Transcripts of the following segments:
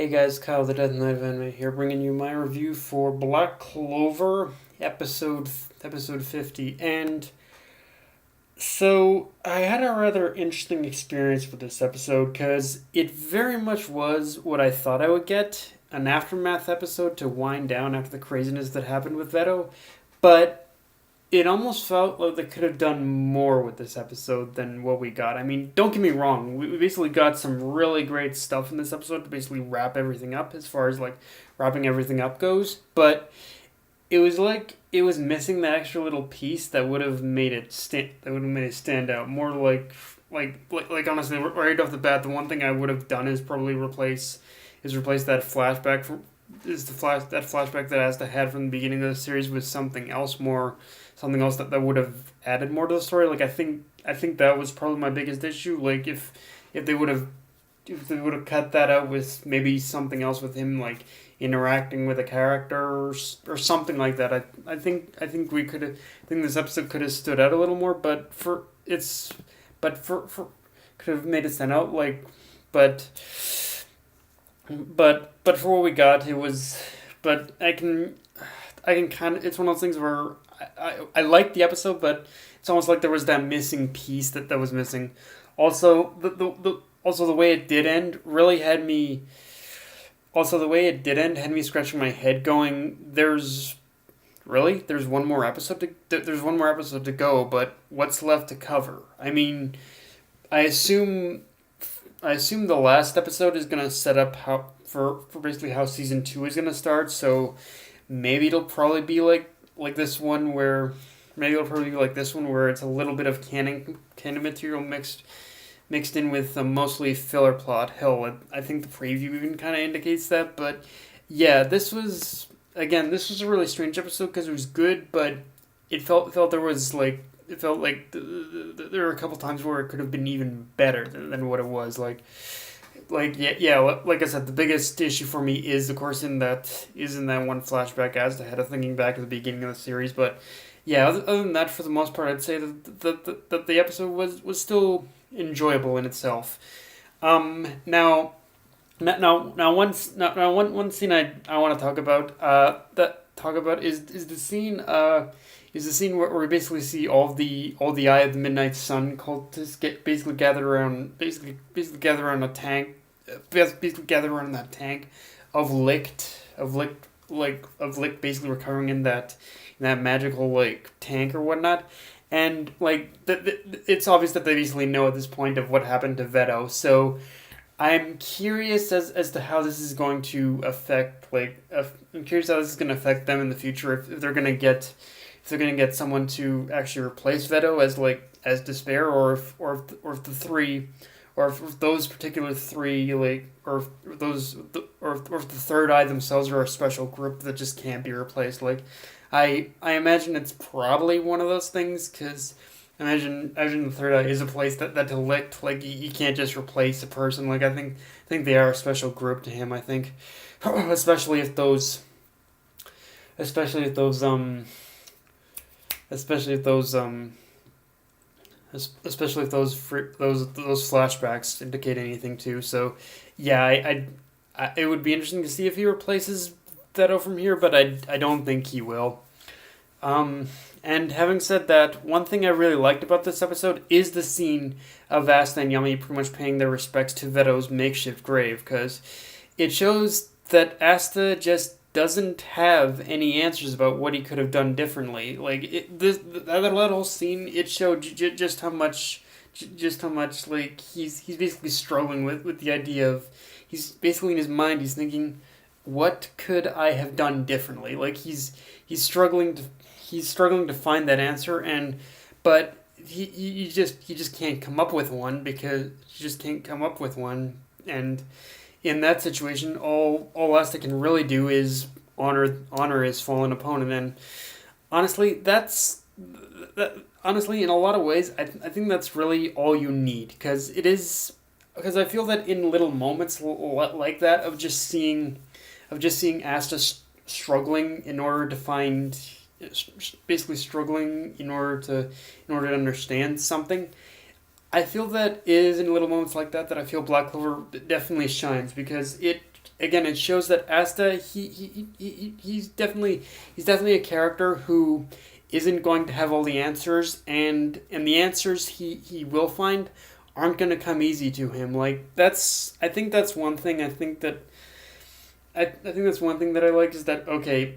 Hey guys, Kyle the Death Knight of Anime here, bringing you my review for Black Clover, episode 50. And so I had a rather interesting experience with this episode because it very much was what I thought I would get, an aftermath episode to wind down after the craziness that happened with Veto, but it almost felt like they could have done more with this episode than what we got. I mean, don't get me wrong, we basically got some really great stuff in this episode to basically wrap everything up as far as like wrapping everything up goes, but it was like it was missing that extra little piece that would have made it stand out more. Like honestly, right off the bat, the one thing I would have done is probably replace that flashback from is the flash that flashback that Asta had from the beginning of the series with something else that would have added more to the story. Like I think that was probably my biggest issue. Like if they would have if they would have cut that out with maybe something else with him like interacting with a character or something like that. I think we could have I think this episode could have stood out a little more, but for could have made it stand out like but but for what we got it was but I can kind of it's one of those things where I like the episode, but it's almost like there was that missing piece that was missing. Also, the way it did end really had me. Also, the way it did end had me scratching my head, going, there's one more episode there's one more episode to go, but what's left to cover? I mean, I assume I assume the last episode is gonna set up how for basically how season two is gonna start. So maybe it'll probably be like this one where maybe it'll probably be like this one where it's a little bit of canon material mixed in with a mostly filler plot. Hell, I think the preview even kind of indicates that. But yeah, this was a really strange episode because it was good, but it felt there was like it felt like there were a couple times where it could have been even better than what it was. Yeah, like I said, the biggest issue for me is, of course, in that one flashback as the head of thinking back at the beginning of the series. But yeah, other than that, for the most part, I'd say that the episode was still enjoyable in itself. Now, one scene I want to talk about is the scene where we basically see all the Eye of the Midnight Sun cultists get basically gather around a tank, basically gather around that tank of licked basically recovering in that magical like tank or whatnot. And like it's obvious that they basically know at this point of what happened to Veto. So I'm curious as to how this is going to affect I'm curious how this is going to affect them in the future if they're gonna get someone to actually replace Veto as Despair, or if the three, or if those particular three or if the Third Eye themselves are a special group that just can't be replaced. I imagine it's probably one of those things because imagine the Third Eye is a place that to lick you can't just replace a person. I think they are a special group to him. I think, especially if those especially if those especially if those especially if those flashbacks indicate anything too. So yeah, it would be interesting to see if he replaces Theto from here, but I don't think he will. And having said that, one thing I really liked about this episode is the scene of Asta and Yami pretty much paying their respects to Veto's makeshift grave, because it shows that Asta just doesn't have any answers about what he could have done differently. That whole scene, it showed just how much like he's basically struggling with the idea of he's basically in his mind he's thinking, what could I have done differently? Like he's struggling to find that answer, but he just can't come up with one because he just can't come up with one. And in that situation, all Asta can really do is honor his fallen opponent. And honestly, honestly in a lot of ways, I think that's really all you need, because I feel that in little moments like that of just seeing Asta struggling in order to find basically struggling in order to understand something. I feel that it is in little moments like that I feel Black Clover definitely shines, because again, it shows that Asta, he's definitely a character who isn't going to have all the answers, and the answers he will find aren't going to come easy to him. Like, I think that's one thing. I think that's one thing that I like is that, okay,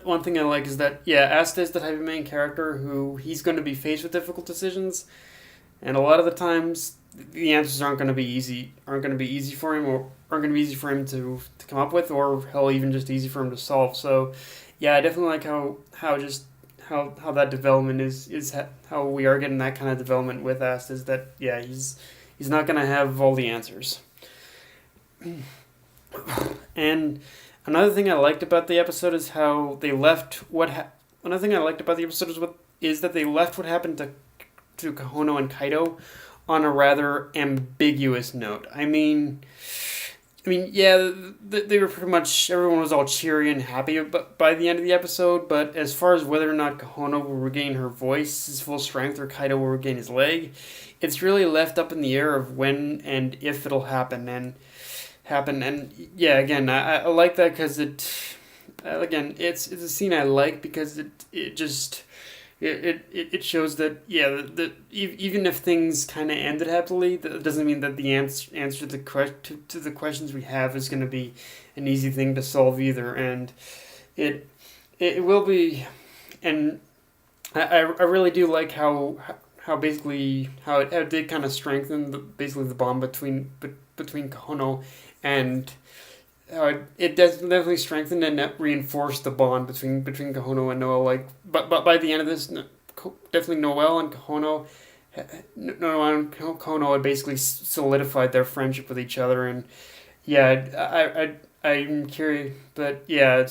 one thing I like is that, yeah, Asta is the type of main character who he's going to be faced with difficult decisions, and a lot of the times the answers aren't going to be easy for him, or aren't going to be easy for him to come up with, or hell, even just easy for him to solve. So, yeah, I definitely like how that development is how we are getting that kind of development with Asta, is that, yeah, he's not going to have all the answers. And another thing I liked about the episode is how they left another thing I liked about the episode is that they left what happened to Kahono and Kaido on a rather ambiguous note. I mean, yeah, they were pretty much, everyone was all cheery and happy by the end of the episode, but as far as whether or not Kahono will regain her voice, his full strength, or Kaido will regain his leg, it's really left up in the air of when and if it'll happen. And yeah, again, I like that because again, it's a scene I like because it shows that, yeah, even if things kind of ended happily, that doesn't mean that the answer to the questions we have is going to be an easy thing to solve either. And it will be, and I really do like how basically how it did kind of strengthen basically the bond between Konoha and it definitely strengthened and reinforced the bond between Konoha and Noel. Like, but by the end of this, definitely Noel and Konoha had basically solidified their friendship with each other. And yeah, I'm curious, but yeah,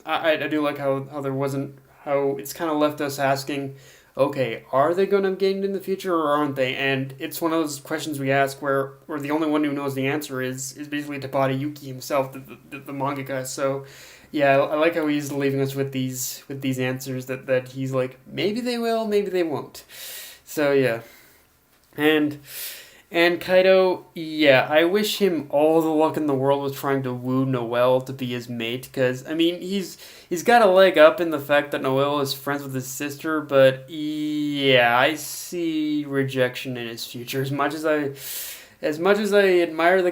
I do like how there wasn't, how it's kind of left us asking, okay, are they going to gain in the future or aren't they? And it's one of those questions we ask where the only one who knows the answer is basically Tabata Yuki himself, the mangaka. So, yeah, I like how he's leaving us with these answers that he's like, maybe they will, maybe they won't. So, yeah. And Kaido, yeah, I wish him all the luck in the world with trying to woo Noel to be his mate, because, I mean, he's got a leg up in the fact that Noel is friends with his sister, but yeah, I see rejection in his future. As much as I admire the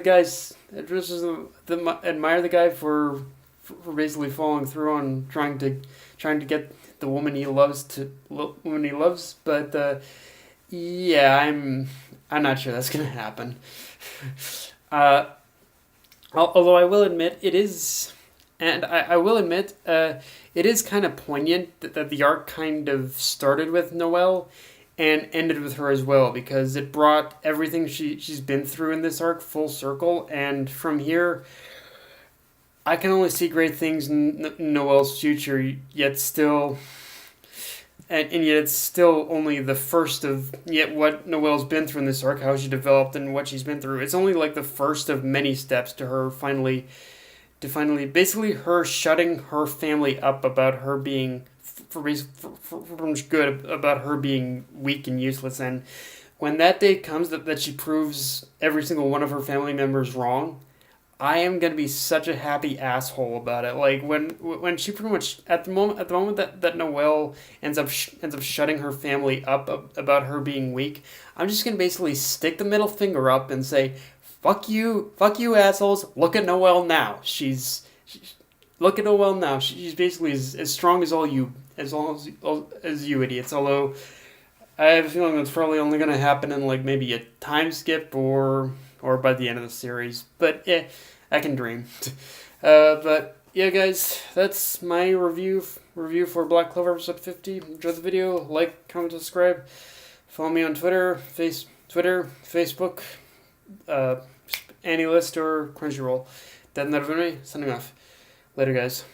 admire the guy for basically following through on trying to get the woman he loves, but yeah, I'm not sure that's gonna happen. Although I will admit it is, and I will admit it is kind of poignant that the arc kind of started with Noelle and ended with her as well, because it brought everything she's been through in this arc full circle, and from here I can only see great things in Noelle's future, yet still. And yet it's still only the first of yet what Noelle's been through in this arc, how she developed and what she's been through. It's only like the first of many steps to her finally basically her shutting her family up about her being for much good, about her being weak and useless. And when that day comes that she proves every single one of her family members wrong, I am gonna be such a happy asshole about it. Like when she pretty much at the moment that Noelle ends up shutting her family up about her being weak, I'm just gonna basically stick the middle finger up and say, fuck you assholes. Look at Noelle now. Look at Noelle now. She's basically as strong as all you idiots. Although I have a feeling that's probably only gonna happen in like maybe a time skip or by the end of the series. But yeah, I can dream. But yeah, guys, that's my review for Black Clover episode 50. Enjoy the video, like, comment, subscribe. Follow me on Twitter, Facebook, AnyList, or Crunchyroll. That and that of me, signing off. Later, guys.